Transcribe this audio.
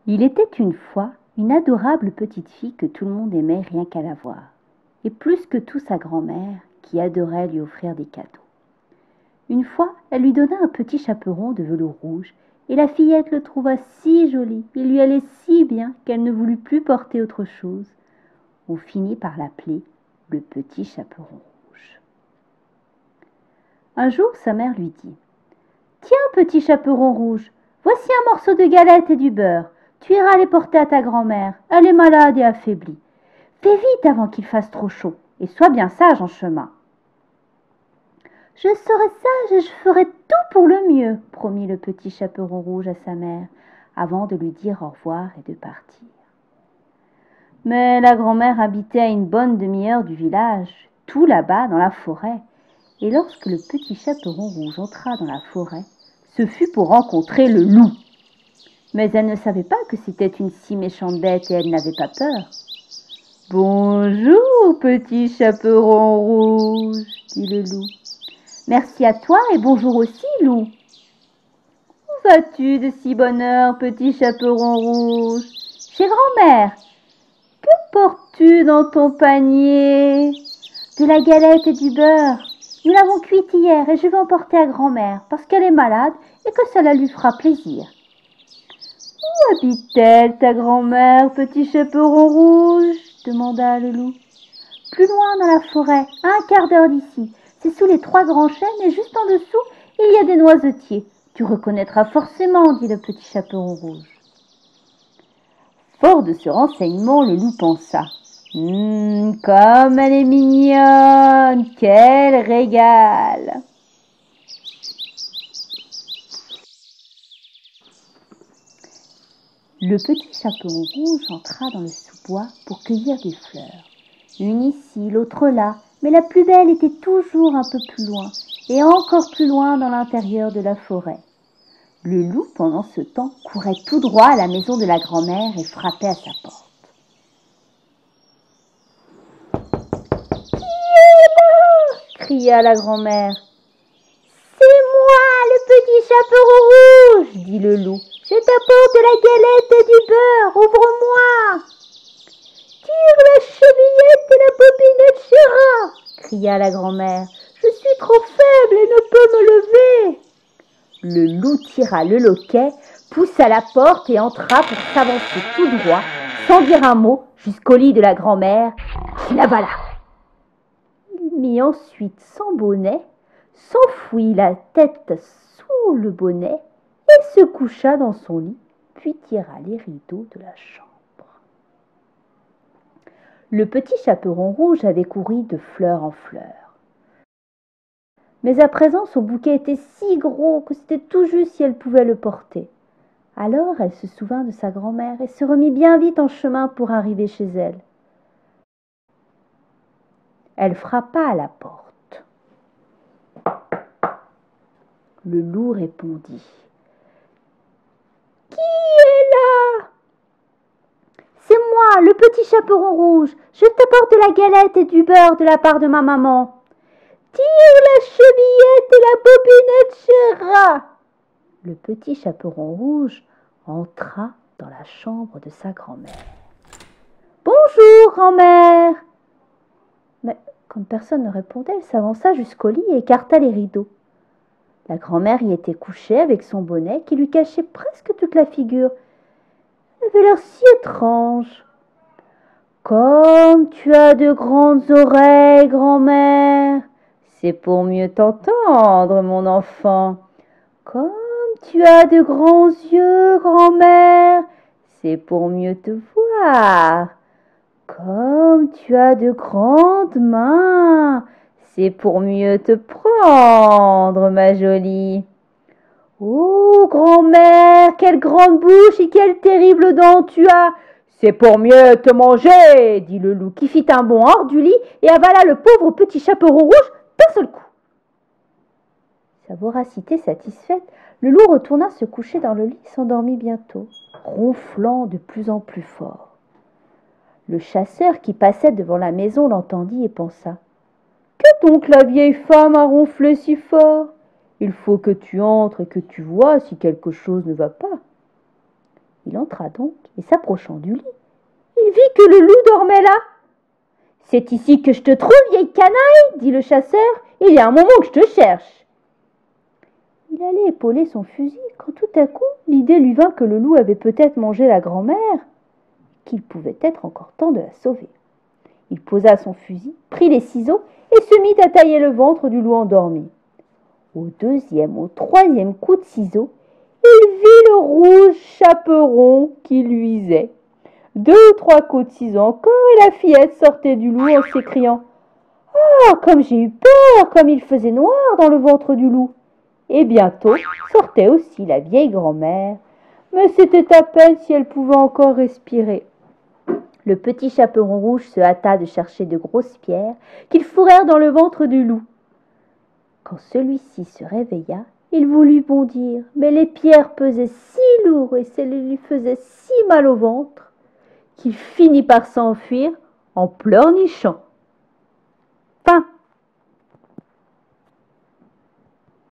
Il était une fois une adorable petite fille que tout le monde aimait rien qu'à la voir, et plus que tout sa grand-mère qui adorait lui offrir des cadeaux. Une fois, elle lui donna un petit chaperon de velours rouge, et la fillette le trouva si joli, il lui allait si bien qu'elle ne voulut plus porter autre chose. On finit par l'appeler le petit chaperon rouge. Un jour, sa mère lui dit « Tiens, petit chaperon rouge, voici un morceau de galette et du beurre. Tu iras les porter à ta grand-mère, elle est malade et affaiblie. Fais vite avant qu'il fasse trop chaud, et sois bien sage en chemin. » « Je serai sage et je ferai tout pour le mieux, » promit le petit chaperon rouge à sa mère, avant de lui dire au revoir et de partir. Mais la grand-mère habitait à une bonne demi-heure du village, tout là-bas dans la forêt, et lorsque le petit chaperon rouge entra dans la forêt, ce fut pour rencontrer le loup. Mais elle ne savait pas que c'était une si méchante bête et elle n'avait pas peur. « Bonjour, petit chaperon rouge, » dit le loup. « Merci à toi et bonjour aussi, loup. »« Où vas-tu de si bonne heure, petit chaperon rouge ? » ?»« Chez grand-mère. »« Que portes-tu dans ton panier ? » ?»« De la galette et du beurre. Nous l'avons cuite hier et je vais emporter à grand-mère parce qu'elle est malade et que cela lui fera plaisir. » « Où habite-t-elle, ta grand-mère, petit chaperon rouge ? » demanda le loup. « Plus loin dans la forêt, à un quart d'heure d'ici. C'est sous les 3 grands chênes et juste en dessous, il y a des noisetiers. Tu reconnaîtras forcément, dit le petit chaperon rouge. » Fort de ce renseignement, le loup pensa. « Comme elle est mignonne, quel régal !» Le petit chaperon rouge entra dans le sous-bois pour cueillir des fleurs. Une ici, l'autre là, mais la plus belle était toujours un peu plus loin, et encore plus loin dans l'intérieur de la forêt. Le loup, pendant ce temps, courait tout droit à la maison de la grand-mère et frappait à sa porte. « Qui est là ?» cria la grand-mère. « C'est moi, le petit chaperon rouge, » dit le loup. « Je t'apporte de la galette et du beurre, ouvre-moi !»« Tire la chevillette et la bobinette, chéra !» cria la grand-mère. « Je suis trop faible et ne peux me lever !» Le loup tira le loquet, poussa la porte et entra pour s'avancer tout droit, sans dire un mot, jusqu'au lit de la grand-mère, qui l'avala. Il mit ensuite son bonnet, s'enfouit la tête sous le bonnet et se coucha dans son lit, puis tira les rideaux de la chambre. Le petit chaperon rouge avait couru de fleur en fleur. Mais à présent, son bouquet était si gros que c'était tout juste si elle pouvait le porter. Alors elle se souvint de sa grand-mère et se remit bien vite en chemin pour arriver chez elle. Elle frappa à la porte. Le loup répondit. « Qui est là ? » « C'est moi, le petit chaperon rouge. Je t'apporte de la galette et du beurre de la part de ma maman. »« Tire la chevillette et la bobinette, chéra !» Le petit chaperon rouge entra dans la chambre de sa grand-mère. « Bonjour, grand-mère !» Mais comme personne ne répondait, elle s'avança jusqu'au lit et écarta les rideaux. La grand-mère y était couchée avec son bonnet qui lui cachait presque toute la figure. Elle avait l'air si étrange. « Comme tu as de grandes oreilles, grand-mère, c'est pour mieux t'entendre, mon enfant. Comme tu as de grands yeux, grand-mère, c'est pour mieux te voir. Comme tu as de grandes mains, c'est pour mieux te prendre, ma jolie. Oh, grand-mère, quelle grande bouche et quelles terribles dents tu as! C'est pour mieux te manger, dit le loup, qui fit un bond hors du lit et avala le pauvre petit chaperon rouge d'un seul coup. Sa voracité satisfaite, le loup retourna se coucher dans le lit et s'endormit bientôt, ronflant de plus en plus fort. Le chasseur qui passait devant la maison l'entendit et pensa « Que donc la vieille femme a ronflé si fort ? Il faut que tu entres et que tu vois si quelque chose ne va pas. » Il entra donc et s'approchant du lit, il vit que le loup dormait là. « C'est ici que je te trouve, vieille canaille, dit le chasseur. Il y a un moment que je te cherche. » Il allait épauler son fusil quand tout à coup l'idée lui vint que le loup avait peut-être mangé la grand-mère, qu'il pouvait être encore temps de la sauver. Il posa son fusil, prit les ciseaux et se mit à tailler le ventre du loup endormi. Au deuxième, au troisième coup de ciseau, il vit le rouge chaperon qui luisait. 2 ou 3 coups de ciseaux encore et la fillette sortait du loup en s'écriant « Ah, comme j'ai eu peur, comme il faisait noir dans le ventre du loup !» Et bientôt sortait aussi la vieille grand-mère, mais c'était à peine si elle pouvait encore respirer. Le petit chaperon rouge se hâta de chercher de grosses pierres qu'ils fourrèrent dans le ventre du loup. Quand celui-ci se réveilla, il voulut bondir, mais les pierres pesaient si lourd et celles lui faisaient si mal au ventre qu'il finit par s'enfuir en pleurnichant. Fin.